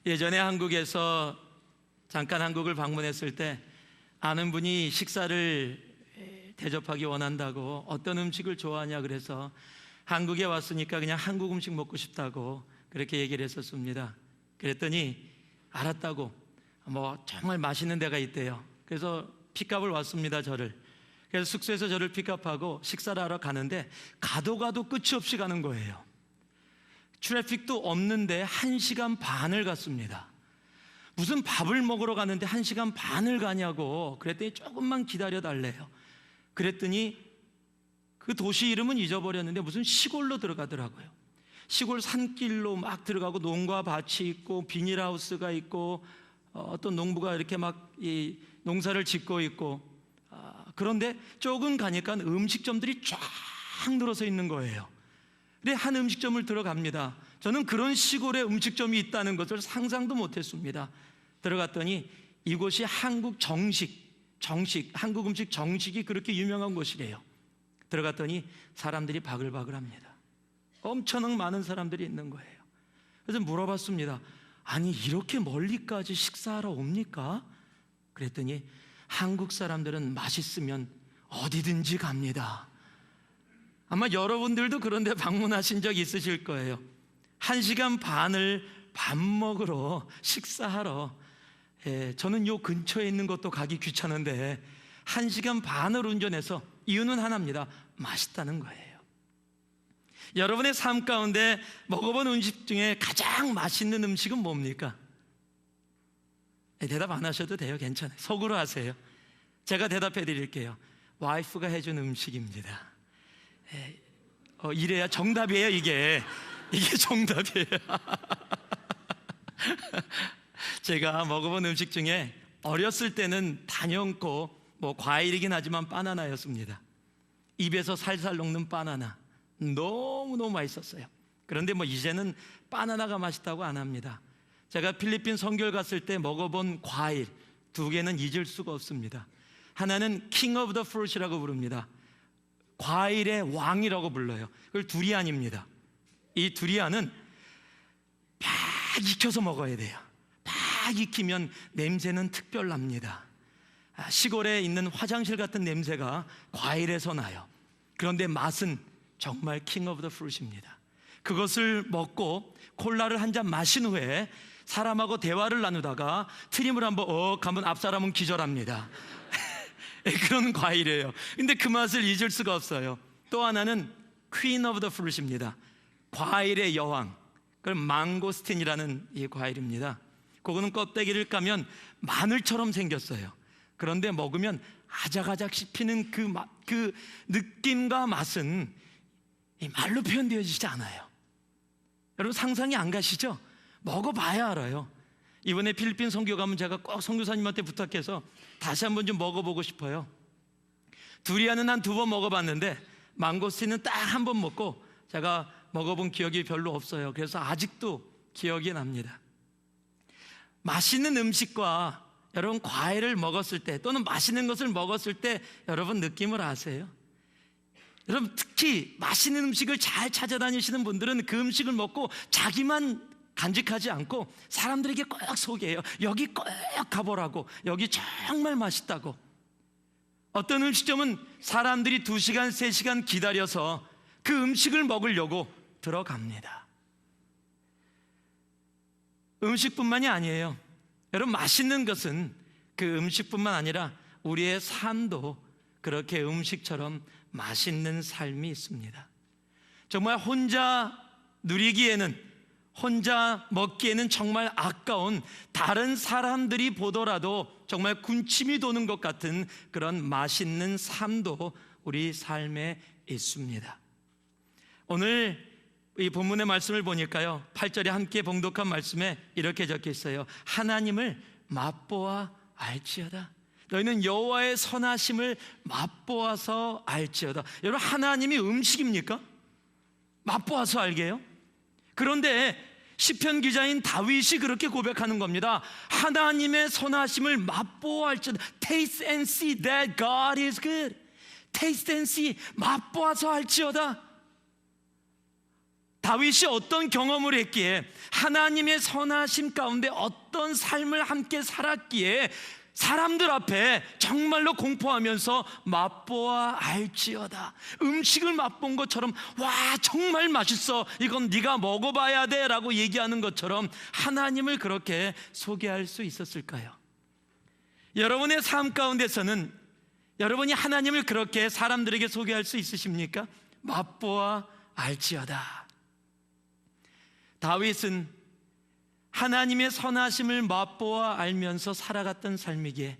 예전에 한국에서 잠깐 한국을 방문했을 때 아는 분이 식사를 대접하기 원한다고 어떤 음식을 좋아하냐 그래서 한국에 왔으니까 그냥 한국 음식 먹고 싶다고 그렇게 얘기를 했었습니다. 그랬더니 알았다고 정말 맛있는 데가 있대요. 그래서 픽업을 왔습니다. 저를. 그래서 숙소에서 저를 픽업하고 식사를 하러 가는데 가도 끝이 없이 가는 거예요. 트래픽도 없는데 1시간 반을 갔습니다. 무슨 밥을 먹으러 가는데 1시간 반을 가냐고 그랬더니 조금만 기다려 달래요. 그랬더니 그 도시 이름은 잊어버렸는데 무슨 시골로 들어가더라고요. 시골 산길로 막 들어가고 농가 밭이 있고 비닐하우스가 있고 어떤 농부가 이렇게 막 이 농사를 짓고 있고 그런데 조금 가니까 음식점들이 쫙 늘어서 있는 거예요. 근데 한 음식점을 들어갑니다. 저는 그런 시골에 음식점이 있다는 것을 상상도 못했습니다. 들어갔더니 이곳이 한국 한국 음식 정식이 그렇게 유명한 곳이래요. 들어갔더니 사람들이 바글바글합니다. 엄청 많은 사람들이 있는 거예요. 그래서 물어봤습니다. 아니 이렇게 멀리까지 식사하러 옵니까? 그랬더니 한국 사람들은 맛있으면 어디든지 갑니다. 아마 여러분들도 그런 데 방문하신 적 있으실 거예요. 1시간 반을 밥 먹으러 식사하러 저는 요 근처에 있는 것도 가기 귀찮은데 1시간 반을 운전해서 이유는 하나입니다. 맛있다는 거예요. 여러분의 삶 가운데 먹어본 음식 중에 가장 맛있는 음식은 뭡니까? 대답 안 하셔도 돼요. 괜찮아요. 속으로 하세요. 제가 대답해 드릴게요. 와이프가 해준 음식입니다. 이래야 정답이에요. 이게 정답이에요. 제가 먹어본 음식 중에 어렸을 때는 단연코 과일이긴 하지만 바나나였습니다. 입에서 살살 녹는 바나나 너무너무 맛있었어요. 그런데 이제는 바나나가 맛있다고 안 합니다. 제가 필리핀 선교를 갔을 때 먹어본 과일 2개는 잊을 수가 없습니다. 하나는 킹 오브 더 프루트라고 부릅니다. 과일의 왕이라고 불러요. 그걸 두리안입니다. 이 두리안은 막 익혀서 먹어야 돼요. 막 익히면 냄새는 특별납니다. 시골에 있는 화장실 같은 냄새가 과일에서 나요. 그런데 맛은 정말 킹 오브 더 프루트입니다. 그것을 먹고 콜라를 한 잔 마신 후에 사람하고 대화를 나누다가 트림을 한번 하면 앞사람은 기절합니다. 그런 과일이에요. 근데 그 맛을 잊을 수가 없어요. 또 하나는 퀸 오브 더 프루트입니다. 과일의 여왕, 그걸 망고스틴이라는 이 과일입니다. 그거는 껍데기를 까면 마늘처럼 생겼어요. 그런데 먹으면 아작아작 씹히는 그 느낌과 맛은 말로 표현되어지지 않아요. 여러분 상상이 안 가시죠? 먹어봐야 알아요. 이번에 필리핀 선교 가면 제가 꼭 선교사님한테 부탁해서 다시 한번 좀 먹어보고 싶어요. 두리안은 한 2번 먹어봤는데 망고스틴은 딱 한 번 먹고 제가 먹어본 기억이 별로 없어요. 그래서 아직도 기억이 납니다. 맛있는 음식과 여러분 과일을 먹었을 때 또는 맛있는 것을 먹었을 때 여러분 느낌을 아세요? 여러분 특히 맛있는 음식을 잘 찾아다니시는 분들은 그 음식을 먹고 자기만 간직하지 않고 사람들에게 꼭 소개해요. 여기 꼭 가보라고. 여기 정말 맛있다고. 어떤 음식점은 사람들이 2시간, 3시간 기다려서 그 음식을 먹으려고 들어갑니다. 음식뿐만이 아니에요. 여러분 맛있는 것은 그 음식뿐만 아니라 우리의 삶도 그렇게 음식처럼 맛있는 삶이 있습니다. 정말 혼자 누리기에는, 혼자 먹기에는 정말 아까운, 다른 사람들이 보더라도 정말 군침이 도는 것 같은 그런 맛있는 삶도 우리 삶에 있습니다. 오늘 이 본문의 말씀을 보니까요 8절에 함께 봉독한 말씀에 이렇게 적혀 있어요. 하나님을 맛보아 알지어다. 너희는 여호와의 선하심을 맛보아서 알지어다. 여러분 하나님이 음식입니까? 맛보아서 알게요? 그런데 시편 기자인 다윗이 그렇게 고백하는 겁니다. 하나님의 선하심을 맛보아 알지어다. Taste and see that God is good. Taste and see, 맛보아서 알지어다. 다윗이 어떤 경험을 했기에, 하나님의 선하심 가운데 어떤 삶을 함께 살았기에 사람들 앞에 정말로 공포하면서 맛보아 알지어다, 음식을 맛본 것처럼 와 정말 맛있어, 이건 네가 먹어봐야 돼 라고 얘기하는 것처럼 하나님을 그렇게 소개할 수 있었을까요? 여러분의 삶 가운데서는 여러분이 하나님을 그렇게 사람들에게 소개할 수 있으십니까? 맛보아 알지어다. 다윗은 하나님의 선하심을 맛보아 알면서 살아갔던 삶이기에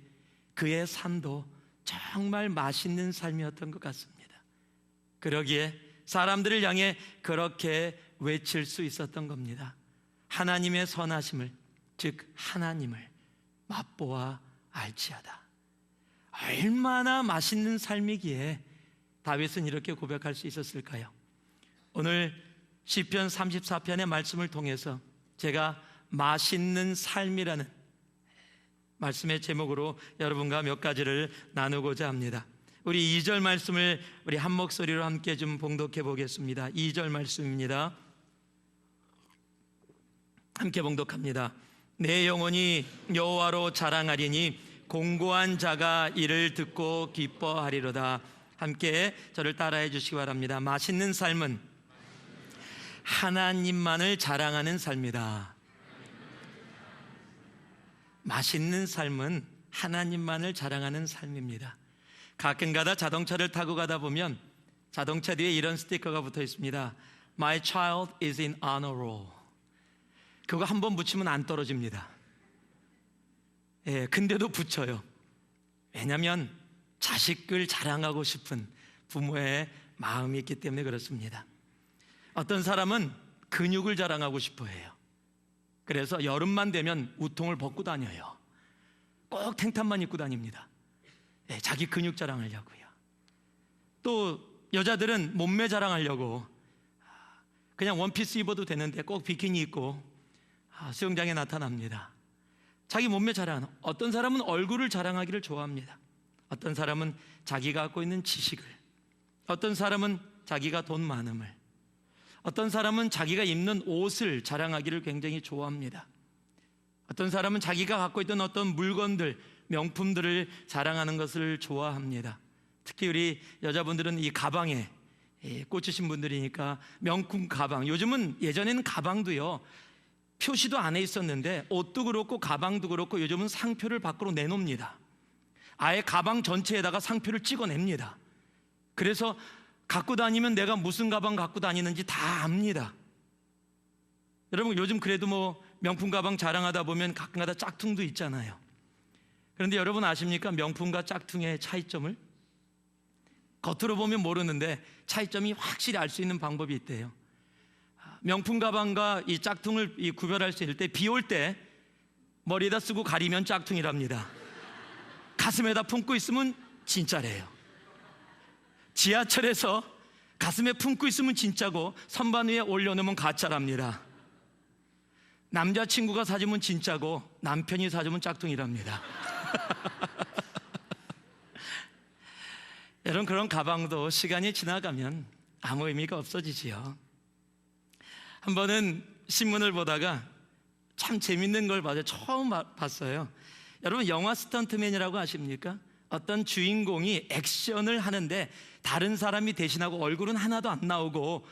그의 삶도 정말 맛있는 삶이었던 것 같습니다. 그러기에 사람들을 향해 그렇게 외칠 수 있었던 겁니다. 하나님의 선하심을, 즉 하나님을 맛보아 알지어다. 얼마나 맛있는 삶이기에 다윗은 이렇게 고백할 수 있었을까요? 오늘 시편 34편의 말씀을 통해서 제가 맛있는 삶이라는 말씀의 제목으로 여러분과 몇 가지를 나누고자 합니다. 우리 2절 말씀을 우리 한 목소리로 함께 좀 봉독해 보겠습니다. 2절 말씀입니다. 함께 봉독합니다. 내 영혼이 여호와로 자랑하리니 공고한 자가 이를 듣고 기뻐하리로다. 함께 저를 따라해 주시기 바랍니다. 맛있는 삶은 하나님만을 자랑하는 삶이다. 맛있는 삶은 하나님만을 자랑하는 삶입니다. 가끔가다 자동차를 타고 가다 보면 자동차 뒤에 이런 스티커가 붙어 있습니다. My child is in honor roll. 그거 한번 붙이면 안 떨어집니다. 예, 근데도 붙여요. 왜냐하면 자식을 자랑하고 싶은 부모의 마음이 있기 때문에 그렇습니다. 어떤 사람은 근육을 자랑하고 싶어 해요. 그래서 여름만 되면 우통을 벗고 다녀요. 꼭 탱탄만 입고 다닙니다. 예, 자기 근육 자랑하려고요. 또 여자들은 몸매 자랑하려고 그냥 원피스 입어도 되는데 꼭 비키니 입고 수영장에 나타납니다. 자기 몸매 자랑. 어떤 사람은 얼굴을 자랑하기를 좋아합니다. 어떤 사람은 자기가 갖고 있는 지식을, 어떤 사람은 자기가 돈 많음을, 어떤 사람은 자기가 입는 옷을 자랑하기를 굉장히 좋아합니다. 어떤 사람은 자기가 갖고 있던 어떤 물건들, 명품들을 자랑하는 것을 좋아합니다. 특히 우리 여자분들은 이 가방에 꽂히신 분들이니까 명품 가방. 요즘은, 예전에는 가방도요 표시도 안에 있었는데 옷도 그렇고 가방도 그렇고 요즘은 상표를 밖으로 내놓습니다. 아예 가방 전체에다가 상표를 찍어냅니다. 그래서 갖고 다니면 내가 무슨 가방 갖고 다니는지 다 압니다. 여러분 요즘 그래도 뭐 명품 가방 자랑하다 보면 가끔가다 짝퉁도 있잖아요. 그런데 여러분 아십니까? 명품과 짝퉁의 차이점을? 겉으로 보면 모르는데 차이점이 확실히 알 수 있는 방법이 있대요. 명품 가방과 이 짝퉁을 구별할 수 있을 때, 비 올 때 머리에다 쓰고 가리면 짝퉁이랍니다. 가슴에다 품고 있으면 진짜래요. 지하철에서 가슴에 품고 있으면 진짜고 선반 위에 올려놓으면 가짜랍니다. 남자친구가 사주면 진짜고 남편이 사주면 짝퉁이랍니다. 여러분 그런 가방도 시간이 지나가면 아무 의미가 없어지지요. 한 번은 신문을 보다가 참 재밌는 걸 봐서 처음 봤어요. 여러분 영화 스턴트맨이라고 아십니까? 어떤 주인공이 액션을 하는데 다른 사람이 대신하고 얼굴은 하나도 안 나오고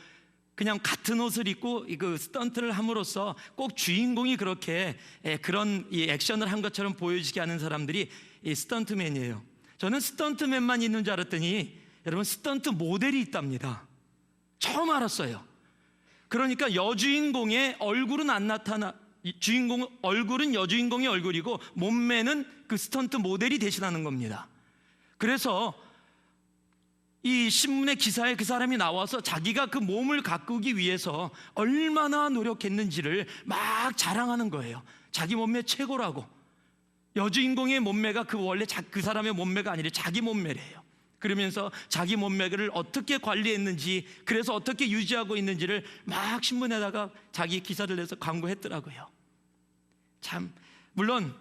그냥 같은 옷을 입고 그 스턴트를 함으로써 꼭 주인공이 그렇게 그런 이 액션을 한 것처럼 보여지게 하는 사람들이 이 스턴트맨이에요. 저는 스턴트맨만 있는 줄 알았더니 여러분 스턴트 모델이 있답니다. 처음 알았어요. 그러니까 여주인공의 얼굴은 안 나타나, 주인공 얼굴은 여주인공의 얼굴이고 몸매는 그 스턴트 모델이 대신하는 겁니다. 그래서 이 신문의 기사에 그 사람이 나와서 자기가 그 몸을 가꾸기 위해서 얼마나 노력했는지를 막 자랑하는 거예요. 자기 몸매 최고라고. 여주인공의 몸매가 원래 그 사람의 몸매가 아니라 자기 몸매래요. 그러면서 자기 몸매를 어떻게 관리했는지, 그래서 어떻게 유지하고 있는지를 막 신문에다가 자기 기사를 내서 광고했더라고요. 참 물론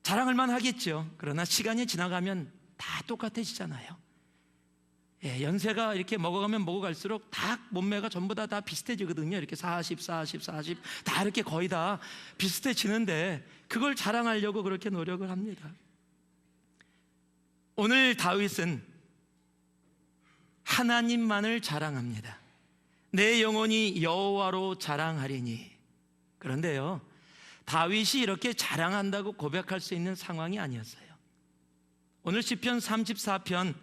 자랑할 만 하겠죠. 그러나 시간이 지나가면 다 똑같아지잖아요. 연세가 이렇게 먹어가면 먹어갈수록 다 몸매가 전부 다 비슷해지거든요. 이렇게 40 다 이렇게 거의 다 비슷해지는데 그걸 자랑하려고 그렇게 노력을 합니다. 오늘 다윗은 하나님만을 자랑합니다. 내 영혼이 여호와로 자랑하리니. 그런데요, 다윗이 이렇게 자랑한다고 고백할 수 있는 상황이 아니었어요. 오늘 시편 34편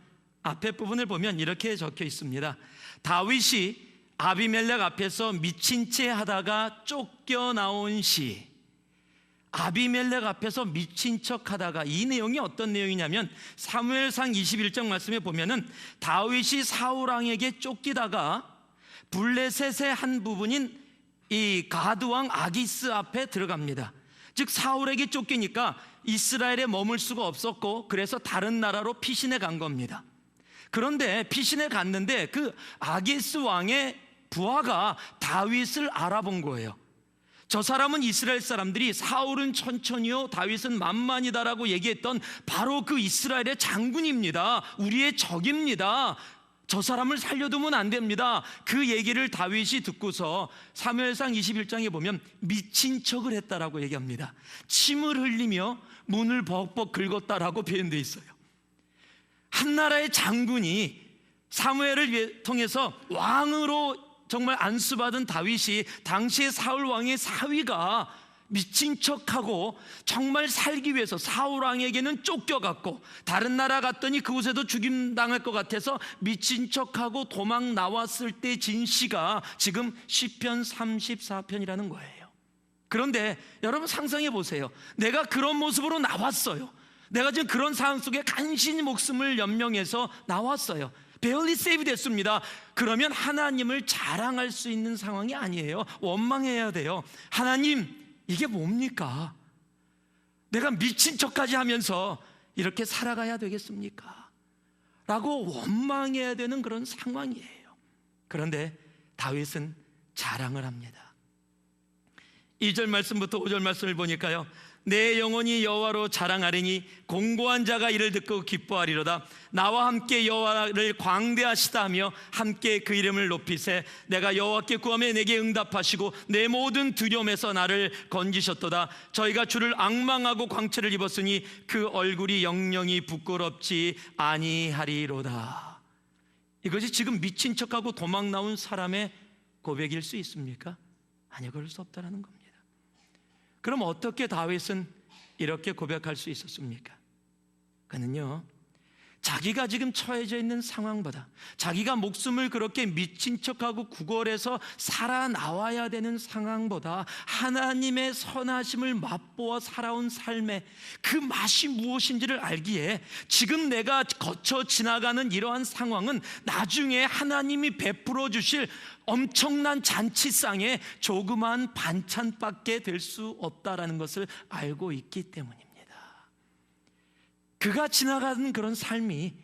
앞에 부분을 보면 이렇게 적혀 있습니다. 다윗이 아비멜렉 앞에서 미친 채 하다가 쫓겨나온 시. 아비멜렉 앞에서 미친 척 하다가, 이 내용이 어떤 내용이냐면 사무엘상 21장 말씀에 보면은 다윗이 사울왕에게 쫓기다가 블레셋의 한 부분인 이 가드왕 아기스 앞에 들어갑니다. 즉 사울에게 쫓기니까 이스라엘에 머물 수가 없었고 그래서 다른 나라로 피신해 간 겁니다. 그런데 피신해 갔는데 그 아기스 왕의 부하가 다윗을 알아본 거예요. 저 사람은 이스라엘 사람들이 사울은 천천히요 다윗은 만만이다라고 얘기했던 바로 그 이스라엘의 장군입니다. 우리의 적입니다. 저 사람을 살려두면 안 됩니다. 그 얘기를 다윗이 듣고서 사무엘상 21장에 보면 미친 척을 했다라고 얘기합니다. 침을 흘리며 문을 벅벅 긁었다라고 표현되어 있어요. 한 나라의 장군이 사무엘을 통해서 왕으로 정말 안수받은 다윗이 당시의 사울 왕의 사위가 미친 척하고 정말 살기 위해서 사울 왕에게는 쫓겨갔고 다른 나라 갔더니 그곳에도 죽임당할 것 같아서 미친 척하고 도망 나왔을 때 진 시가 지금 시편 34편이라는 거예요. 그런데 여러분 상상해 보세요. 내가 그런 모습으로 나왔어요. 내가 지금 그런 상황 속에 간신히 목숨을 연명해서 나왔어요. barely save 됐습니다. 그러면 하나님을 자랑할 수 있는 상황이 아니에요. 원망해야 돼요. 하나님, 이게 뭡니까? 내가 미친 척까지 하면서 이렇게 살아가야 되겠습니까? 라고 원망해야 되는 그런 상황이에요. 그런데 다윗은 자랑을 합니다. 2절 말씀부터 5절 말씀을 보니까요, 내 영혼이 여호와로 자랑하리니 공고한 자가 이를 듣고 기뻐하리로다. 나와 함께 여호와를 광대하시다 하며 함께 그 이름을 높이세. 내가 여호와께 구하며 내게 응답하시고 내 모든 두려움에서 나를 건지셨도다. 저희가 주를 앙망하고 광채를 입었으니 그 얼굴이 영영이 부끄럽지 아니하리로다. 이것이 지금 미친 척하고 도망 나온 사람의 고백일 수 있습니까? 아니요, 그럴 수 없다는 겁니다. 그럼 어떻게 다윗은 이렇게 고백할 수 있었습니까? 그는요, 자기가 지금 처해져 있는 상황보다 자기가 목숨을 그렇게 미친 척하고 구걸해서 살아나와야 되는 상황보다 하나님의 선하심을 맛보아 살아온 삶의 그 맛이 무엇인지를 알기에 지금 내가 거쳐 지나가는 이러한 상황은 나중에 하나님이 베풀어 주실 엄청난 잔치상에 조그만 반찬밖에 될 수 없다라는 것을 알고 있기 때문입니다. 그가 지나가는 그런 삶이,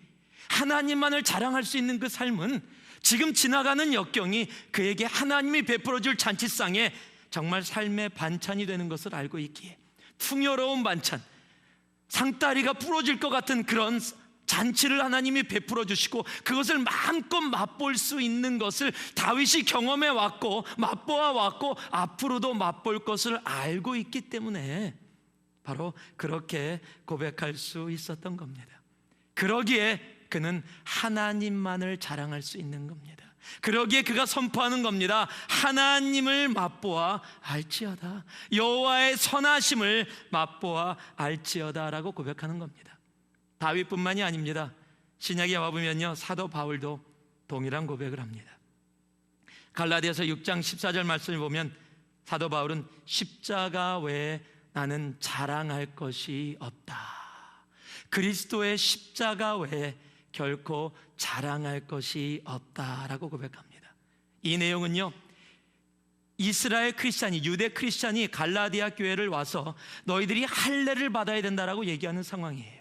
하나님만을 자랑할 수 있는 그 삶은 지금 지나가는 역경이 그에게 하나님이 베풀어 줄 잔치상에 정말 삶의 반찬이 되는 것을 알고 있기에, 풍요로운 반찬, 상다리가 부러질 것 같은 그런 잔치를 하나님이 베풀어 주시고 그것을 마음껏 맛볼 수 있는 것을 다윗이 경험해 왔고 맛보아 왔고 앞으로도 맛볼 것을 알고 있기 때문에 바로 그렇게 고백할 수 있었던 겁니다. 그러기에 그는 하나님만을 자랑할 수 있는 겁니다. 그러기에 그가 선포하는 겁니다. 하나님을 맛보아 알지어다. 여호와의 선하심을 맛보아 알지어다라고 고백하는 겁니다. 다윗뿐만이 아닙니다. 신약에 와보면요, 사도 바울도 동일한 고백을 합니다. 갈라디아서 6장 14절 말씀을 보면 사도 바울은 십자가 외에 나는 자랑할 것이 없다. 그리스도의 십자가 외에 결코 자랑할 것이 없다라고 고백합니다. 이 내용은요, 이스라엘 크리스찬이, 유대 크리스찬이 갈라디아 교회를 와서 너희들이 할례를 받아야 된다라고 얘기하는 상황이에요.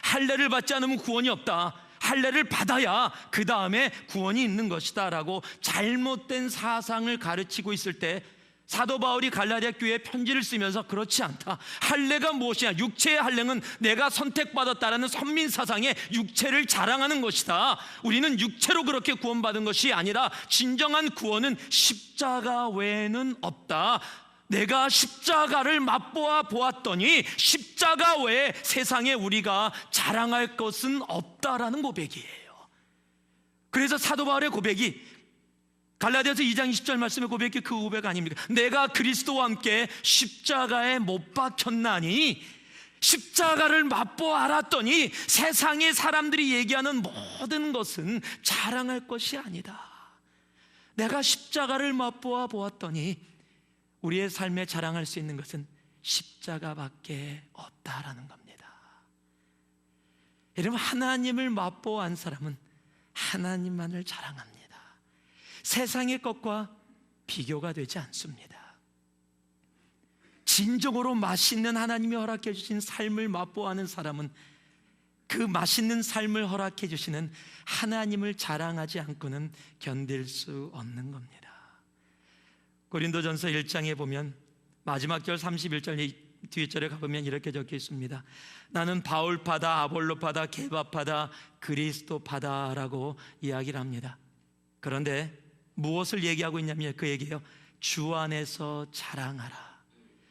할례를 받지 않으면 구원이 없다. 할례를 받아야 그 다음에 구원이 있는 것이다 라고 잘못된 사상을 가르치고 있을 때 사도 바울이 갈라디아 교회에 편지를 쓰면서 그렇지 않다, 할례가 무엇이냐, 육체의 할례는 내가 선택받았다라는 선민 사상에 육체를 자랑하는 것이다. 우리는 육체로 그렇게 구원받은 것이 아니라 진정한 구원은 십자가 외에는 없다. 내가 십자가를 맛보아 보았더니 십자가 외에 세상에 우리가 자랑할 것은 없다라는 고백이에요. 그래서 사도 바울의 고백이 갈라디아서 2장 20절 말씀의 고백이 그 고백 아닙니까? 내가 그리스도와 함께 십자가에 못 박혔나니, 십자가를 맛보아 알았더니 세상의 사람들이 얘기하는 모든 것은 자랑할 것이 아니다. 내가 십자가를 맛보아 보았더니 우리의 삶에 자랑할 수 있는 것은 십자가밖에 없다라는 겁니다. 여러분, 하나님을 맛보아한 사람은 하나님만을 자랑합니다. 세상의 것과 비교가 되지 않습니다. 진정으로 맛있는 하나님이 허락해 주신 삶을 맛보아하는 사람은 그 맛있는 삶을 허락해 주시는 하나님을 자랑하지 않고는 견딜 수 없는 겁니다. 고린도전서 1장에 보면 마지막 절 31절 뒤에 절에 가보면 이렇게 적혀 있습니다. 나는 바울파다, 아볼로파다, 게바파다, 그리스도파다라고 이야기를 합니다. 그런데 무엇을 얘기하고 있냐면 그 얘기예요. 주 안에서 자랑하라.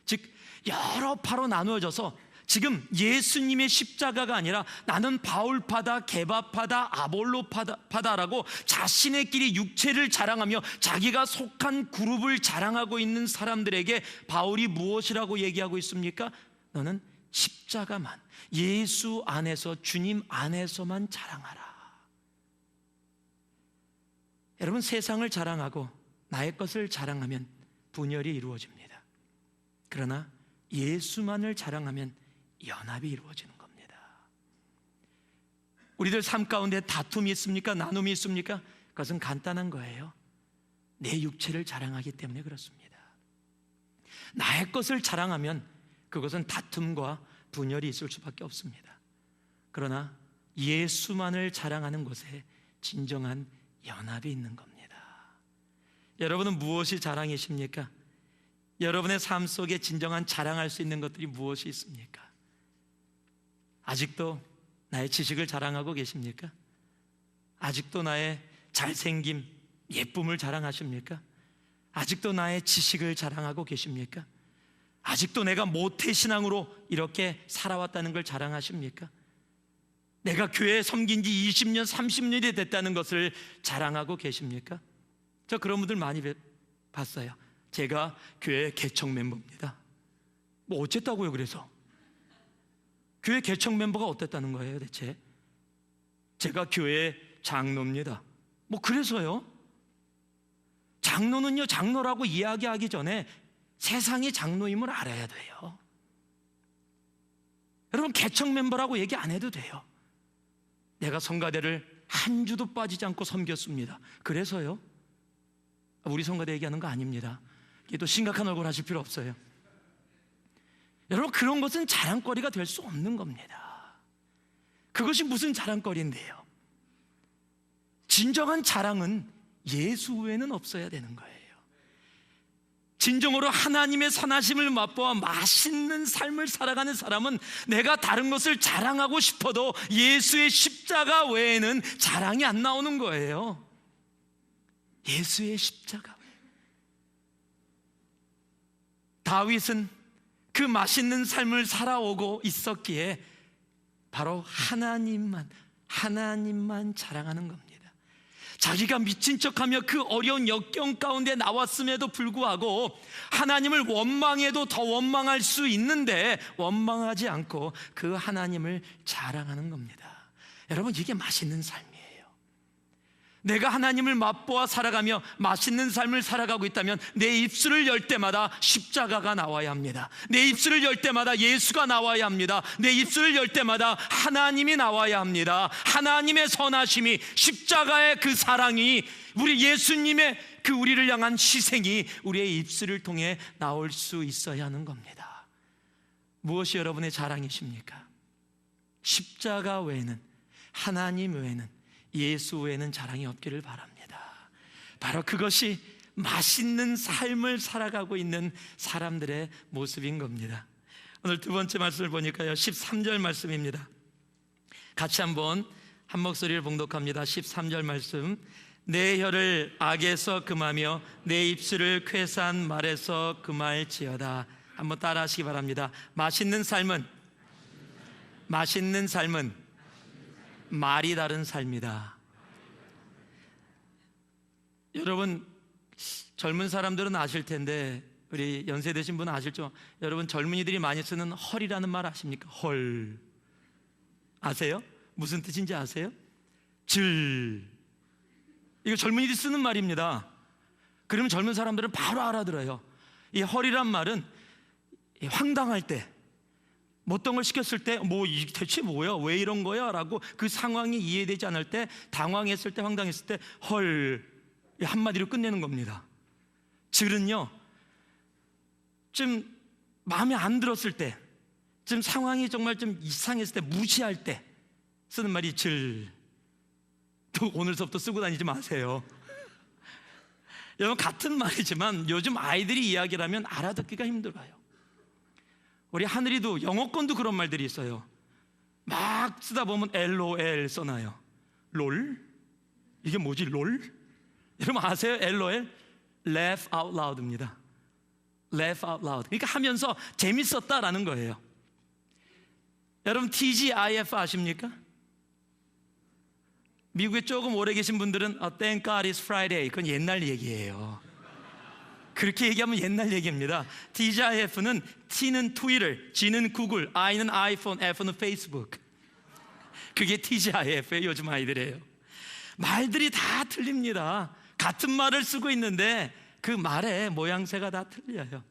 즉 여러 파로 나누어져서 지금 예수님의 십자가가 아니라 나는 바울파다, 게바파다, 아볼로파다라고 자신의끼리 육체를 자랑하며 자기가 속한 그룹을 자랑하고 있는 사람들에게 바울이 무엇이라고 얘기하고 있습니까? 너는 십자가만, 예수 안에서, 주님 안에서만 자랑하라. 여러분, 세상을 자랑하고 나의 것을 자랑하면 분열이 이루어집니다. 그러나 예수만을 자랑하면 연합이 이루어지는 겁니다. 우리들 삶 가운데 다툼이 있습니까? 나눔이 있습니까? 그것은 간단한 거예요. 내 육체를 자랑하기 때문에 그렇습니다. 나의 것을 자랑하면 그것은 다툼과 분열이 있을 수밖에 없습니다. 그러나 예수만을 자랑하는 곳에 진정한 연합이 있는 겁니다. 여러분은 무엇이 자랑이십니까? 여러분의 삶 속에 진정한 자랑할 수 있는 것들이 무엇이 있습니까? 아직도 나의 지식을 자랑하고 계십니까? 아직도 나의 잘생김, 예쁨을 자랑하십니까? 아직도 나의 지식을 자랑하고 계십니까? 아직도 내가 모태신앙으로 이렇게 살아왔다는 걸 자랑하십니까? 내가 교회에 섬긴 지 20년, 30년이 됐다는 것을 자랑하고 계십니까? 저 그런 분들 많이 봤어요. 제가 교회 개척 멤버입니다. 뭐 어쨌다고요? 그래서 교회 개척 멤버가 어땠다는 거예요 대체? 제가 교회 장로입니다. 뭐 그래서요? 장로는요, 장로라고 이야기하기 전에 세상의 장로임을 알아야 돼요. 여러분, 개척 멤버라고 얘기 안 해도 돼요. 내가 성가대를 한 주도 빠지지 않고 섬겼습니다. 그래서요? 우리 성가대 얘기하는 거 아닙니다. 이게 또 심각한 얼굴 하실 필요 없어요. 여러분, 그런 것은 자랑거리가 될 수 없는 겁니다. 그것이 무슨 자랑거리인데요? 진정한 자랑은 예수 외에는 없어야 되는 거예요. 진정으로 하나님의 선하심을 맛보아 맛있는 삶을 살아가는 사람은 내가 다른 것을 자랑하고 싶어도 예수의 십자가 외에는 자랑이 안 나오는 거예요. 예수의 십자가. 다윗은 그 맛있는 삶을 살아오고 있었기에 바로 하나님만 자랑하는 겁니다. 자기가 미친 척하며 그 어려운 역경 가운데 나왔음에도 불구하고 하나님을 원망해도 더 원망할 수 있는데 원망하지 않고 그 하나님을 자랑하는 겁니다. 여러분, 이게 맛있는 삶이에요. 내가 하나님을 맛보아 살아가며 맛있는 삶을 살아가고 있다면 내 입술을 열 때마다 십자가가 나와야 합니다. 내 입술을 열 때마다 예수가 나와야 합니다. 내 입술을 열 때마다 하나님이 나와야 합니다. 하나님의 선하심이, 십자가의 그 사랑이, 우리 예수님의 그 우리를 향한 희생이 우리의 입술을 통해 나올 수 있어야 하는 겁니다. 무엇이 여러분의 자랑이십니까? 십자가 외에는, 하나님 외에는, 예수 외에는 자랑이 없기를 바랍니다. 바로 그것이 맛있는 삶을 살아가고 있는 사람들의 모습인 겁니다. 오늘 두 번째 말씀을 보니까요, 13절 말씀입니다. 같이 한번 한 목소리를 봉독합니다. 13절 말씀. 내 혀를 악에서 금하며 내 입술을 쾌사한 말에서 금할지어다. 한번 따라 하시기 바랍니다. 맛있는 삶은 말이 다른 삶이다. 여러분, 젊은 사람들은 아실 텐데, 우리 연세 드신 분은 아실죠? 여러분, 젊은이들이 많이 쓰는 헐이라는 말 아십니까? 헐. 아세요? 무슨 뜻인지 아세요? 이거 젊은이들이 쓰는 말입니다. 그러면 젊은 사람들은 바로 알아들어요. 이 헐이란 말은 황당할 때, 어떤 걸 시켰을 때 이게 대체 뭐야? 왜 이런 거야? 라고 그 상황이 이해되지 않을 때, 당황했을 때, 황당했을 때 헐, 한마디로 끝내는 겁니다. 질은요, 좀 마음에 안 들었을 때, 좀 상황이 정말 좀 이상했을 때, 무시할 때 쓰는 말이 질. 또 오늘서부터 쓰고 다니지 마세요. 여러분, 같은 말이지만 요즘 아이들이 이야기를 하면 알아듣기가 힘들어요. 우리 하늘이도 영어권도 그런 말들이 있어요. 막 쓰다 보면 LOL 써놔요. 롤? 이게 뭐지, 롤? 여러분 아세요? LOL? Laugh out loud입니다. Laugh out loud. 그러니까 하면서 재밌었다라는 거예요. 여러분 TGIF 아십니까? 미국에 조금 오래 계신 분들은 Thank God it's Friday. 그건 옛날 얘기예요. 그렇게 얘기하면 옛날 얘기입니다. TGIF는 T는 트위터, G는 구글, I는 아이폰, F는 페이스북. 그게 TGIF예요. 요즘 아이들이에요. 말들이 다 틀립니다. 같은 말을 쓰고 있는데 그 말의 모양새가 다 틀려요.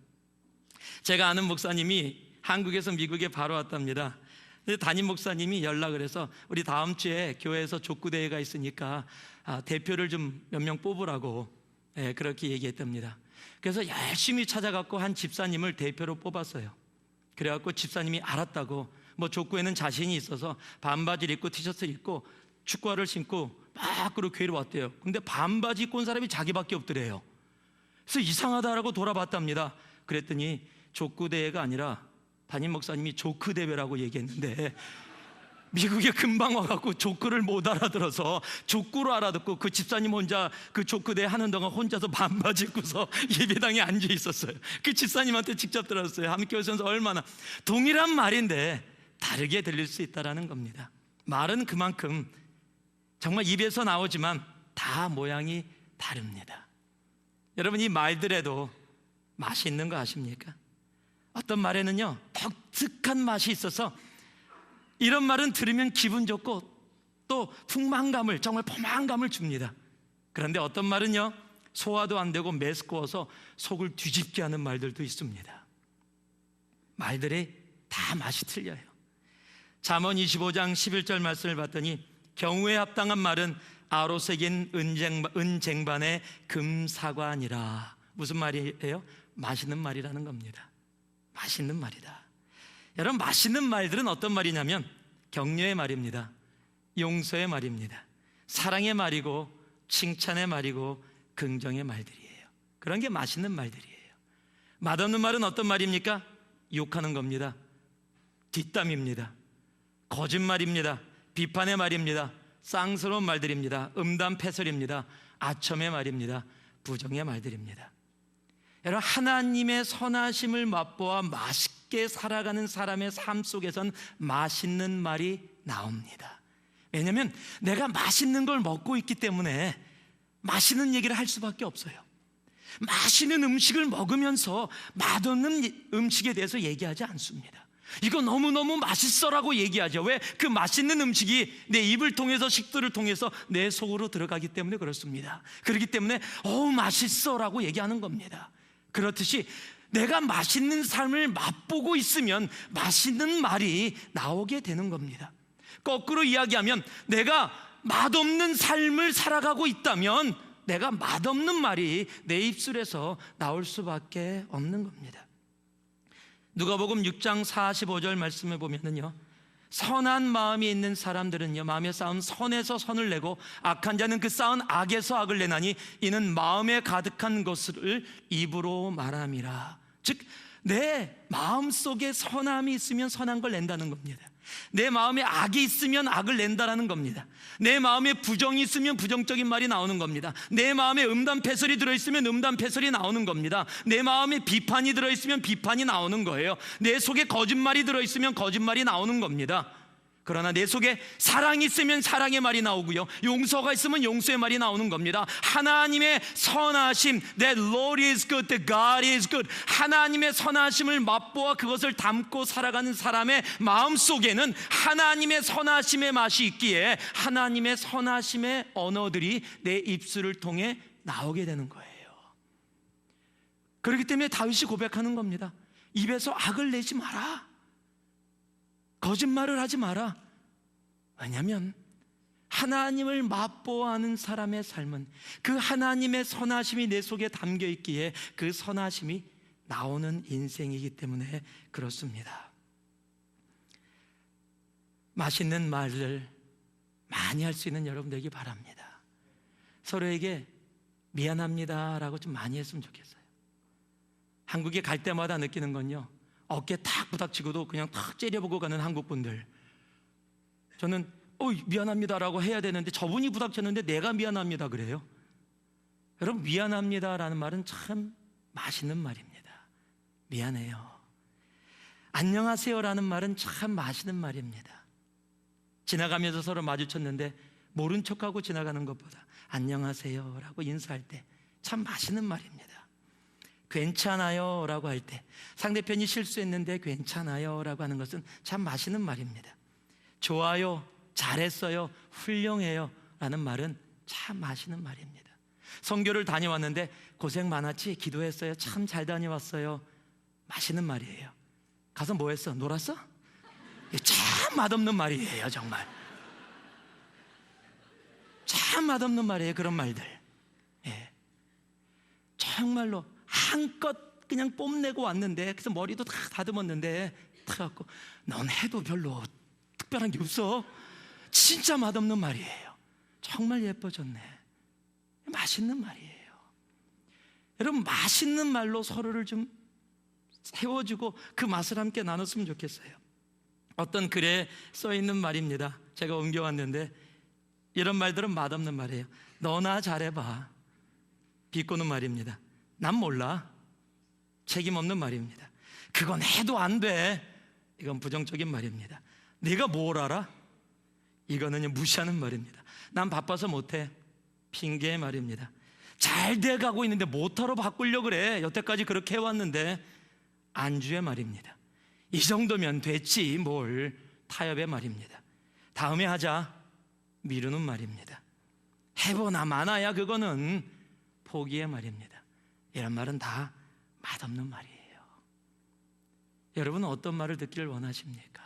제가 아는 목사님이 한국에서 미국에 바로 왔답니다. 담임 목사님이 연락을 해서 우리 다음 주에 교회에서 족구대회가 있으니까 대표를 좀 몇 명 뽑으라고 그렇게 얘기했답니다. 그래서 열심히 찾아갖고 한 집사님을 대표로 뽑았어요. 그래갖고 집사님이 알았다고, 족구에는 자신이 있어서 반바지를 입고 티셔츠를 입고 축구화를 신고 밖으로 교회로 왔대요. 근데 반바지 입고 온 사람이 자기밖에 없더래요. 그래서 이상하다라고 돌아봤답니다. 그랬더니 족구대회가 아니라 담임 목사님이 조크대회라고 얘기했는데, 미국에 금방 와갖고 조크를 못 알아들어서 족구로 알아듣고 그 집사님 혼자 그 조크대회 하는 동안 혼자서 반바지 입고서 예배당에 앉아 있었어요. 그 집사님한테 직접 들었어요. 함께 오셔서 얼마나 동일한 말인데 다르게 들릴 수 있다는 겁니다. 말은 그만큼 정말 입에서 나오지만 다 모양이 다릅니다. 여러분, 이 말들에도 맛이 있는 거 아십니까? 어떤 말에는요 독특한 맛이 있어서 이런 말은 들으면 기분 좋고 또 풍만감을, 정말 포만감을 줍니다. 그런데 어떤 말은요 소화도 안 되고 메스꺼워서 속을 뒤집게 하는 말들도 있습니다. 말들이 다 맛이 틀려요. 잠언 25장 11절 말씀을 봤더니 경우에 합당한 말은 아로 새긴 은쟁반의 금사과니라. 무슨 말이에요? 맛있는 말이라는 겁니다. 맛있는 말이다. 여러분, 맛있는 말들은 어떤 말이냐면 격려의 말입니다. 용서의 말입니다. 사랑의 말이고 칭찬의 말이고 긍정의 말들이에요. 그런 게 맛있는 말들이에요. 맛없는 말은 어떤 말입니까? 욕하는 겁니다. 뒷담입니다. 거짓말입니다. 비판의 말입니다. 쌍스러운 말들입니다. 음담패설입니다. 아첨의 말입니다. 부정의 말들입니다. 여러분, 하나님의 선하심을 맛보아 맛있게 살아가는 사람의 삶 속에선 맛있는 말이 나옵니다. 왜냐하면 내가 맛있는 걸 먹고 있기 때문에 맛있는 얘기를 할 수밖에 없어요. 맛있는 음식을 먹으면서 맛없는 음식에 대해서 얘기하지 않습니다. 이거 너무너무 맛있어라고 얘기하죠. 왜? 그 맛있는 음식이 내 입을 통해서, 식도를 통해서 내 속으로 들어가기 때문에 그렇습니다. 그렇기 때문에 맛있어라고 얘기하는 겁니다. 그렇듯이 내가 맛있는 삶을 맛보고 있으면 맛있는 말이 나오게 되는 겁니다. 거꾸로 이야기하면 내가 맛없는 삶을 살아가고 있다면 내가 맛없는 말이 내 입술에서 나올 수밖에 없는 겁니다. 누가복음 6장 45절 말씀에 보면은요, 선한 마음이 있는 사람들은요, 마음의 싸움 선에서 선을 내고 악한 자는 그 싸운 악에서 악을 내나니 이는 마음에 가득한 것을 입으로 말함이라. 즉 내 마음속에 선함이 있으면 선한 걸 낸다는 겁니다. 내 마음에 악이 있으면 악을 낸다라는 겁니다. 내 마음에 부정이 있으면 부정적인 말이 나오는 겁니다. 내 마음에 음담패설이 들어있으면 음담패설이 나오는 겁니다. 내 마음에 비판이 들어있으면 비판이 나오는 거예요. 내 속에 거짓말이 들어있으면 거짓말이 나오는 겁니다. 그러나 내 속에 사랑이 있으면 사랑의 말이 나오고요, 용서가 있으면 용서의 말이 나오는 겁니다. 하나님의 선하심, That Lord is good, that God is good, 하나님의 선하심을 맛보아 그것을 담고 살아가는 사람의 마음속에는 하나님의 선하심의 맛이 있기에 하나님의 선하심의 언어들이 내 입술을 통해 나오게 되는 거예요. 그렇기 때문에 다윗이 고백하는 겁니다. 입에서 악을 내지 마라, 거짓말을 하지 마라. 왜냐하면 하나님을 맛보아하는 사람의 삶은 그 하나님의 선하심이 내 속에 담겨 있기에 그 선하심이 나오는 인생이기 때문에 그렇습니다. 맛있는 말을 많이 할 수 있는 여러분 되기 바랍니다. 서로에게 미안합니다라고 좀 많이 했으면 좋겠어요. 한국에 갈 때마다 느끼는 건요, 어깨 탁 부닥치고도 그냥 탁 째려보고 가는 한국분들, 저는 미안합니다라고 해야 되는데 저분이 부닥쳤는데 내가 미안합니다 그래요. 여러분, 미안합니다라는 말은 참 맛있는 말입니다. 미안해요. 안녕하세요라는 말은 참 맛있는 말입니다. 지나가면서 서로 마주쳤는데 모른 척하고 지나가는 것보다 안녕하세요라고 인사할 때 참 맛있는 말입니다. 괜찮아요 라고 할 때, 상대편이 실수했는데 괜찮아요 라고 하는 것은 참 맛있는 말입니다. 좋아요, 잘했어요, 훌륭해요 라는 말은 참 맛있는 말입니다. 선교를 다녀왔는데 고생 많았지? 기도했어요, 참 잘 다녀왔어요. 맛있는 말이에요. 가서 뭐 했어? 놀았어? 참 맛없는 말이에요. 정말 참 맛없는 말이에요. 그런 말들, 예. 정말로 한껏 그냥 뽐내고 왔는데, 그래서 머리도 다 다듬었는데 탁 갖고 넌 해도 별로 특별한 게 없어. 진짜 맛없는 말이에요. 정말 예뻐졌네. 맛있는 말이에요. 여러분, 맛있는 말로 서로를 좀 세워주고 그 맛을 함께 나눴으면 좋겠어요. 어떤 글에 써있는 말입니다. 제가 옮겨왔는데 이런 말들은 맛없는 말이에요. 너나 잘해봐. 비꼬는 말입니다. 난 몰라. 책임 없는 말입니다. 그건 해도 안 돼. 이건 부정적인 말입니다. 네가 뭘 알아? 이거는 무시하는 말입니다. 난 바빠서 못해. 핑계의 말입니다. 잘 돼가고 있는데 못하러 바꾸려고 그래. 여태까지 그렇게 해왔는데. 안주의 말입니다. 이 정도면 됐지 뭘. 타협의 말입니다. 다음에 하자. 미루는 말입니다. 해보나 마나야 그거는. 포기의 말입니다. 이런 말은 다 맛없는 말이에요. 여러분은 어떤 말을 듣기를 원하십니까?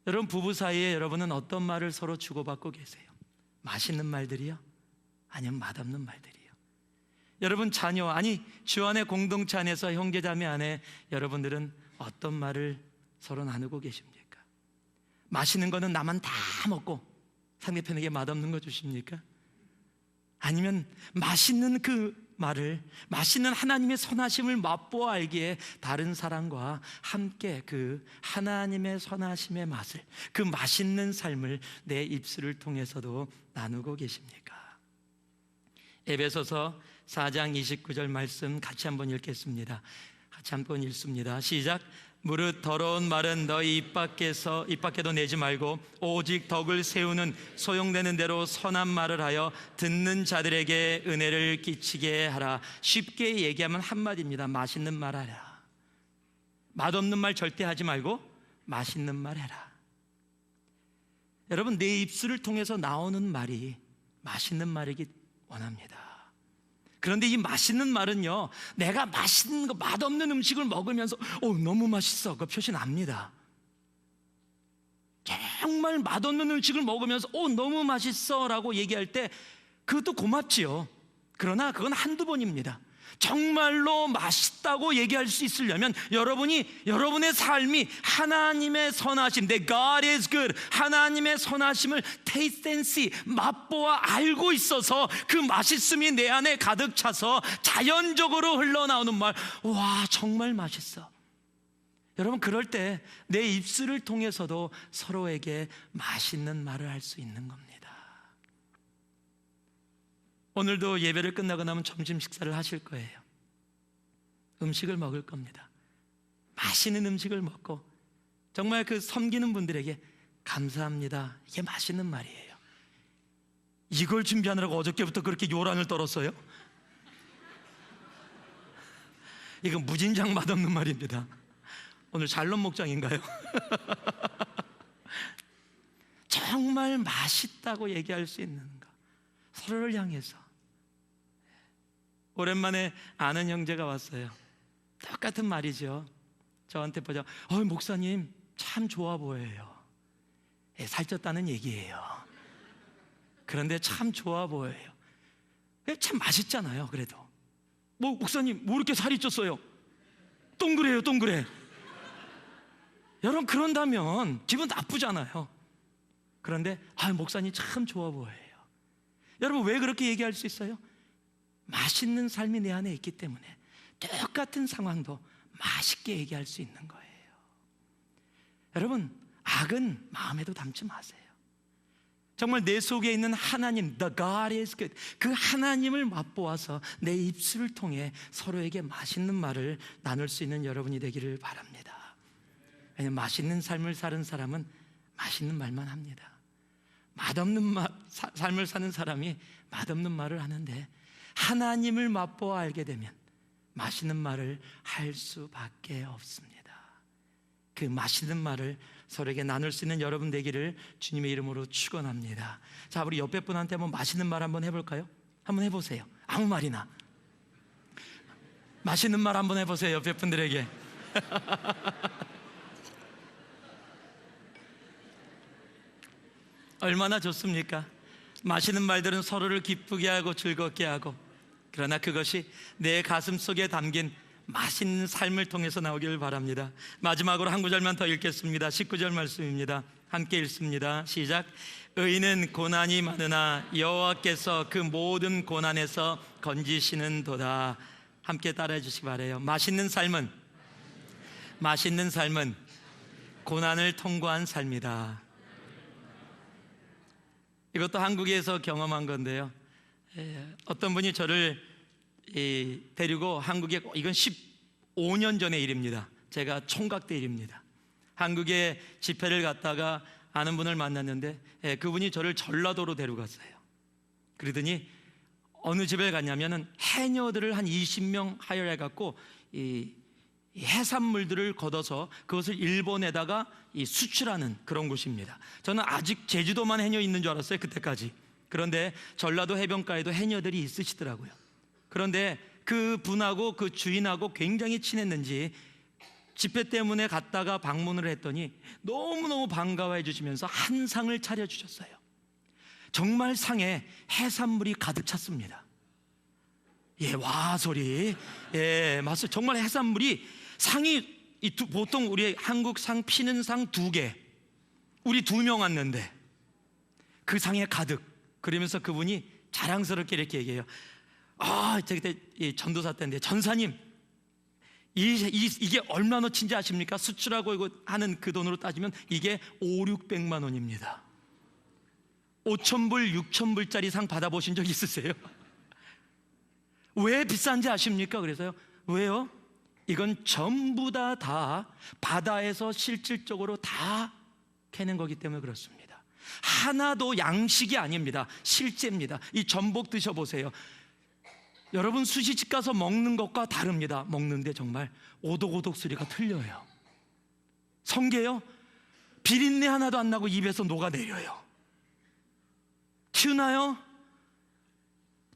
여러분, 부부 사이에 여러분은 어떤 말을 서로 주고받고 계세요? 맛있는 말들이요? 아니면 맛없는 말들이요? 여러분 자녀, 아니 주 안의 공동체 안에서 형제자매 안에 여러분들은 어떤 말을 서로 나누고 계십니까? 맛있는 거는 나만 다 먹고 상대편에게 맛없는 거 주십니까? 아니면 맛있는 그 말을, 맛있는 하나님의 선하심을 맛보아 알기에 다른 사람과 함께 그 하나님의 선하심의 맛을, 그 맛있는 삶을 내 입술을 통해서도 나누고 계십니까? 에베소서 4장 29절 말씀 같이 한번 읽겠습니다. 같이 한번 읽습니다. 시작. 무릇 더러운 말은 너희 입 밖에도 내지 말고 오직 덕을 세우는 소용되는 대로 선한 말을 하여 듣는 자들에게 은혜를 끼치게 하라. 쉽게 얘기하면 한마디입니다. 맛있는 말 하라. 맛없는 말 절대 하지 말고 맛있는 말 해라. 여러분, 내 입술을 통해서 나오는 말이 맛있는 말이기 원합니다. 그런데 이 맛있는 말은요, 내가 맛있는 거, 맛없는 음식을 먹으면서 너무 맛있어, 그 표시 납니다. 정말 맛없는 음식을 먹으면서 너무 맛있어 라고 얘기할 때 그것도 고맙지요. 그러나 그건 한두 번입니다. 정말로 맛있다고 얘기할 수 있으려면 여러분의 삶이 하나님의 선하심, that God is good, 하나님의 선하심을 taste and see, 맛보아 알고 있어서 그 맛있음이 내 안에 가득 차서 자연적으로 흘러나오는 말, 와 정말 맛있어. 여러분, 그럴 때 내 입술을 통해서도 서로에게 맛있는 말을 할 수 있는 겁니다. 오늘도 예배를 끝나고 나면 점심 식사를 하실 거예요. 음식을 먹을 겁니다. 맛있는 음식을 먹고 정말 그 섬기는 분들에게 감사합니다, 이게 맛있는 말이에요. 이걸 준비하느라고 어저께부터 그렇게 요란을 떨었어요? 이건 무진장 맛없는 말입니다. 오늘 잘론 목장인가요? 정말 맛있다고 얘기할 수 있는 것, 서로를 향해서. 오랜만에 아는 형제가 왔어요. 똑같은 말이죠. 저한테 보자, 목사님 참 좋아 보여요. 살쪘다는 얘기예요. 그런데 참 좋아 보여요. 참 맛있잖아요. 그래도 목사님 뭐 이렇게 살이 쪘어요? 동그래요, 동그래. 여러분, 그런다면 기분 나쁘잖아요. 그런데 목사님 참 좋아 보여요. 여러분, 왜 그렇게 얘기할 수 있어요? 맛있는 삶이 내 안에 있기 때문에 똑같은 상황도 맛있게 얘기할 수 있는 거예요. 여러분, 악은 마음에도 담지 마세요. 정말 내 속에 있는 하나님, the God is good, 그 하나님을 맛보아서 내 입술을 통해 서로에게 맛있는 말을 나눌 수 있는 여러분이 되기를 바랍니다. 왜냐하면 맛있는 삶을 사는 사람은 맛있는 말만 합니다. 맛없는 삶을 사는 사람이 맛없는 말을 하는데, 하나님을 맛보아 알게 되면 맛있는 말을 할 수밖에 없습니다. 그 맛있는 말을 서로에게 나눌 수 있는 여러분 되기를 주님의 이름으로 축원합니다. 자, 우리 옆에 분한테 한번 맛있는 말 한번 해볼까요? 한번 해보세요. 아무 말이나 맛있는 말 한번 해보세요. 옆에 분들에게. 얼마나 좋습니까? 맛있는 말들은 서로를 기쁘게 하고 즐겁게 하고, 그러나 그것이 내 가슴 속에 담긴 맛있는 삶을 통해서 나오기를 바랍니다. 마지막으로 한 구절만 더 읽겠습니다. 19절 말씀입니다. 함께 읽습니다. 시작. 의인은 고난이 많으나 여호와께서 그 모든 고난에서 건지시는도다. 함께 따라해 주시기 바라요. 맛있는 삶은 고난을 통과한 삶이다. 이것도 한국에서 경험한 건데요. 어떤 분이 저를 데리고 한국에, 이건 15년 전의 일입니다. 제가 총각 때 일입니다. 한국에 집회를 갔다가 아는 분을 만났는데, 그분이 저를 전라도로 데려갔어요. 그러더니 어느 집에 갔냐면은 해녀들을 한 20명 하여해 갖고 이 해산물들을 걷어서 그것을 일본에다가 수출하는 그런 곳입니다. 저는 아직 제주도만 해녀 있는 줄 알았어요, 그때까지. 그런데 전라도 해변가에도 해녀들이 있으시더라고요. 그런데 그 분하고 그 주인하고 굉장히 친했는지 집회 때문에 갔다가 방문을 했더니 너무너무 반가워해 주시면서 한 상을 차려주셨어요. 정말 상에 해산물이 가득 찼습니다. 와 소리. 맞아요. 정말 해산물이, 상이 보통 우리 한국 상 피는 상 2개, 우리 2명 왔는데 그 상에 가득. 그러면서 그분이 자랑스럽게 이렇게 얘기해요. 저 그때 전도사 때인데, 전사님 이게 얼마나친지 아십니까? 수출하고 이거 하는 그 돈으로 따지면 이게 500~600만 원입니다. 5,000불, 6,000불짜리 상 받아보신 적 있으세요? 왜 비싼지 아십니까? 그래서요, 왜요? 이건 전부 다 바다에서 실질적으로 다 캐는 거기 때문에 그렇습니다. 하나도 양식이 아닙니다. 실제입니다. 이 전복 드셔보세요. 여러분, 수시집 가서 먹는 것과 다릅니다. 먹는데 정말 오독오독 소리가 틀려요. 성게요, 비린내 하나도 안 나고 입에서 녹아내려요. 튜나요,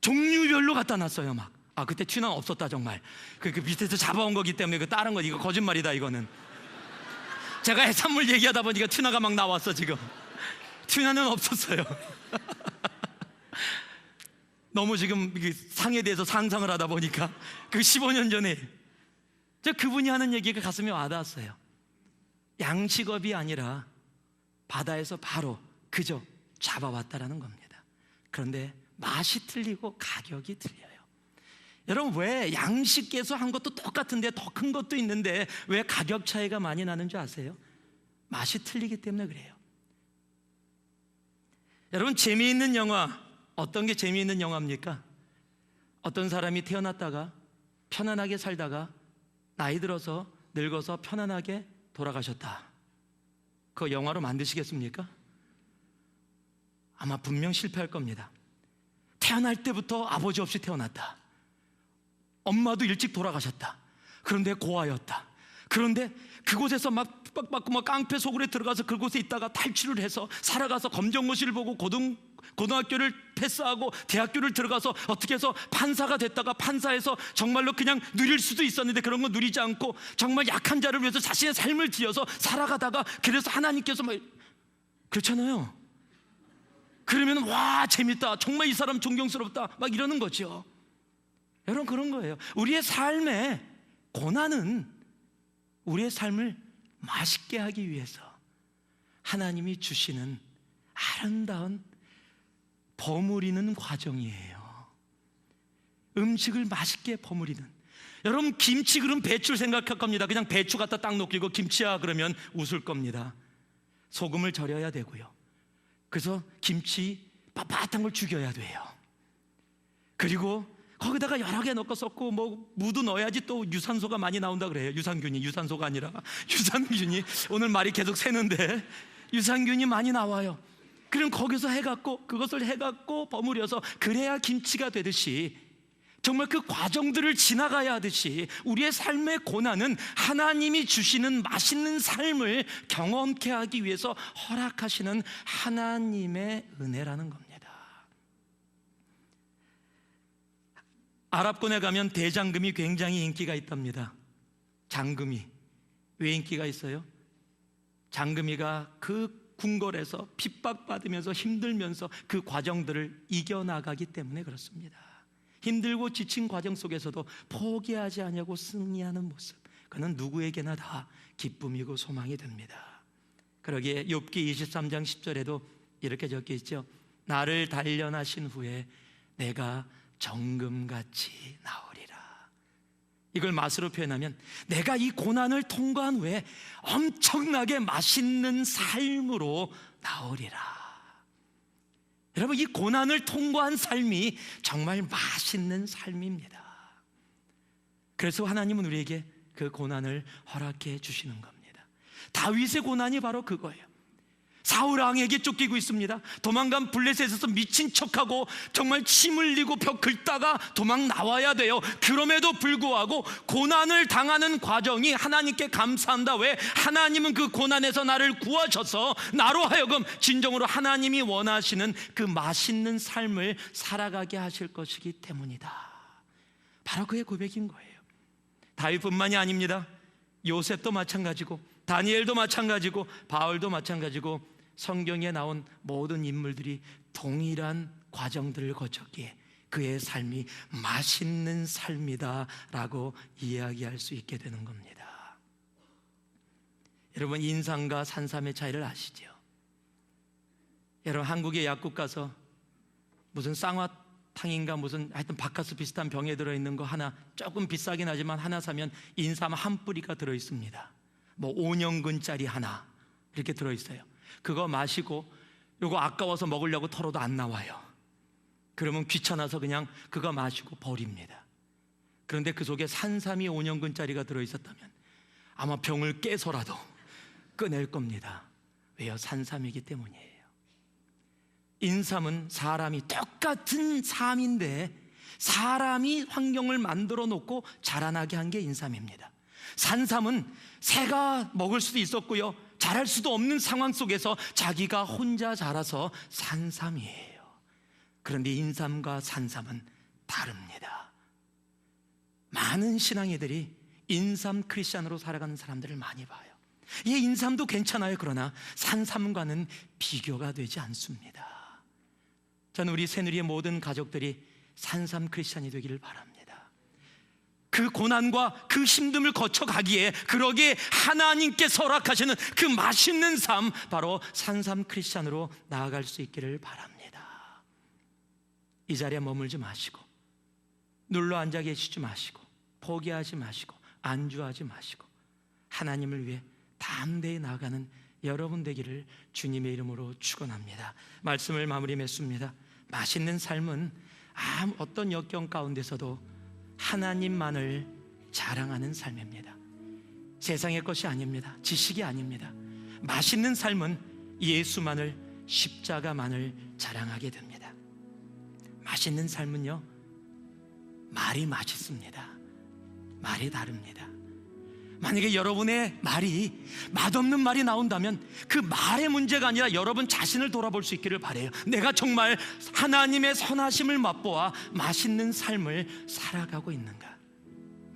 종류별로 갖다 놨어요. 막. 그때 튜나는 없었다 정말. 그 밑에서 잡아온 거기 때문에 그 다른 거 이거 거짓말이다 이거는. 제가 해산물 얘기하다 보니까 튜나가 막 나왔어 지금. 튜나는 없었어요. 너무 지금 상에 대해서 상상을 하다 보니까 그 15년 전에 그분이 하는 얘기가 가슴에 와닿았어요. 양식업이 아니라 바다에서 바로 그저 잡아왔다라는 겁니다. 그런데 맛이 틀리고 가격이 틀려요. 여러분, 왜 양식에서 한 것도 똑같은데 더 큰 것도 있는데 왜 가격 차이가 많이 나는 줄 아세요? 맛이 틀리기 때문에 그래요. 여러분, 재미있는 영화, 어떤 게 재미있는 영화입니까? 어떤 사람이 태어났다가 편안하게 살다가 나이 들어서 늙어서 편안하게 돌아가셨다. 그거 영화로 만드시겠습니까? 아마 분명 실패할 겁니다. 태어날 때부터 아버지 없이 태어났다. 엄마도 일찍 돌아가셨다. 그런데 고아였다. 그런데 그곳에서 막 핍박받고 막 깡패 속으로 들어가서 그곳에 있다가 탈출을 해서 살아가서 검정고시를 보고 고등학교를 패스하고 대학교를 들어가서 어떻게 해서 판사가 됐다가 판사에서 정말로 그냥 누릴 수도 있었는데 그런 거 누리지 않고 정말 약한 자를 위해서 자신의 삶을 뒤어서 살아가다가 그래서 하나님께서 막 그렇잖아요. 그러면 와 재밌다, 정말 이 사람 존경스럽다 막 이러는 거죠. 여러분, 그런 거예요. 우리의 삶의 고난은 우리의 삶을 맛있게 하기 위해서 하나님이 주시는 아름다운 버무리는 과정이에요. 음식을 맛있게 버무리는. 여러분, 김치 그럼 배추를 생각할 겁니다. 그냥 배추 갖다 딱 놓고 이거 김치야 그러면 웃을 겁니다. 소금을 절여야 되고요. 그래서 김치 빳빳한 걸 죽여야 돼요. 그리고 거기다가 여러 개 넣고 섞고 뭐 무도 넣어야지 또 유산소가 많이 나온다 그래요. 유산소가 아니라 유산균이, 오늘 말이 계속 새는데 유산균이 많이 나와요. 그럼 거기서 해갖고 그것을 해갖고 버무려서 그래야 김치가 되듯이 정말 그 과정들을 지나가야 하듯이 우리의 삶의 고난은 하나님이 주시는 맛있는 삶을 경험케 하기 위해서 허락하시는 하나님의 은혜라는 겁니다. 아랍권에 가면 대장금이 굉장히 인기가 있답니다. 장금이. 왜 인기가 있어요? 장금이가 그 궁궐에서 핍박받으면서 힘들면서 그 과정들을 이겨나가기 때문에 그렇습니다. 힘들고 지친 과정 속에서도 포기하지 않냐고 승리하는 모습, 그는 누구에게나 다 기쁨이고 소망이 됩니다. 그러기에 욥기 23장 10절에도 이렇게 적혀 있죠. 나를 단련하신 후에 내가 정금같이 나오리라. 이걸 맛으로 표현하면 내가 이 고난을 통과한 후에 엄청나게 맛있는 삶으로 나오리라. 여러분, 이 고난을 통과한 삶이 정말 맛있는 삶입니다. 그래서 하나님은 우리에게 그 고난을 허락해 주시는 겁니다. 다윗의 고난이 바로 그거예요. 사울 왕에게 쫓기고 있습니다. 도망간 블레셋에서 미친 척하고 정말 침 흘리고 벽 긁다가 도망 나와야 돼요. 그럼에도 불구하고 고난을 당하는 과정이 하나님께 감사한다. 왜? 하나님은 그 고난에서 나를 구하셔서 나로 하여금 진정으로 하나님이 원하시는 그 맛있는 삶을 살아가게 하실 것이기 때문이다. 바로 그의 고백인 거예요. 다윗뿐만이 아닙니다. 요셉도 마찬가지고 다니엘도 마찬가지고 바울도 마찬가지고 성경에 나온 모든 인물들이 동일한 과정들을 거쳤기에 그의 삶이 맛있는 삶이다라고 이야기할 수 있게 되는 겁니다. 여러분, 인삼과 산삼의 차이를 아시죠? 여러분, 한국의 약국 가서 무슨 쌍화탕인가 무슨 하여튼 바카스 비슷한 병에 들어있는 거 하나, 조금 비싸긴 하지만 하나 사면 인삼 한 뿌리가 들어있습니다. 뭐 5년근짜리 하나 이렇게 들어있어요. 그거 마시고 요거 아까워서 먹으려고 털어도 안 나와요. 그러면 귀찮아서 그냥 그거 마시고 버립니다. 그런데 그 속에 산삼이 5년근짜리가 들어있었다면 아마 병을 깨서라도 꺼낼 겁니다. 왜요? 산삼이기 때문이에요. 인삼은 사람이 똑같은 삶인데 사람이 환경을 만들어 놓고 자라나게 한 게 인삼입니다. 산삼은 새가 먹을 수도 있었고요, 자랄 수도 없는 상황 속에서 자기가 혼자 자라서 산삼이에요. 그런데 인삼과 산삼은 다릅니다. 많은 신앙이들이 인삼 크리스찬으로 살아가는 사람들을 많이 봐요. 이 인삼도 괜찮아요. 그러나 산삼과는 비교가 되지 않습니다. 저는 우리 새누리의 모든 가족들이 산삼 크리스찬이 되기를 바랍니다. 그 고난과 그 힘듦을 거쳐가기에, 그러기에 하나님께서 허락하시는 그 맛있는 삶, 바로 산삼 크리스찬으로 나아갈 수 있기를 바랍니다. 이 자리에 머물지 마시고, 눌러 앉아 계시지 마시고, 포기하지 마시고, 안주하지 마시고, 하나님을 위해 담대히 나아가는 여러분 되기를 주님의 이름으로 축원합니다. 말씀을 마무리 맺습니다. 맛있는 삶은 어떤 역경 가운데서도 하나님만을 자랑하는 삶입니다. 세상의 것이 아닙니다. 지식이 아닙니다. 맛있는 삶은 예수만을, 십자가만을 자랑하게 됩니다. 맛있는 삶은요, 말이 맛있습니다. 말이 다릅니다. 만약에 여러분의 말이 맛없는 말이 나온다면 그 말의 문제가 아니라 여러분 자신을 돌아볼 수 있기를 바라요. 내가 정말 하나님의 선하심을 맛보아 맛있는 삶을 살아가고 있는가?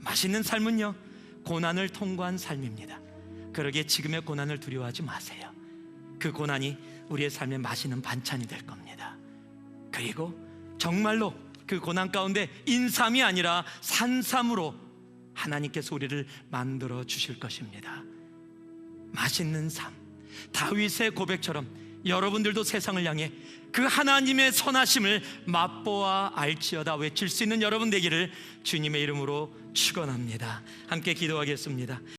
맛있는 삶은요, 고난을 통과한 삶입니다. 그러기에 지금의 고난을 두려워하지 마세요. 그 고난이 우리의 삶의 맛있는 반찬이 될 겁니다. 그리고 정말로 그 고난 가운데 인삼이 아니라 산삼으로 하나님께서 우리를 만들어 주실 것입니다. 맛있는 삶, 다윗의 고백처럼 여러분들도 세상을 향해 그 하나님의 선하심을 맛보아 알지어다 외칠 수 있는 여러분 되기를 주님의 이름으로 축원합니다. 함께 기도하겠습니다.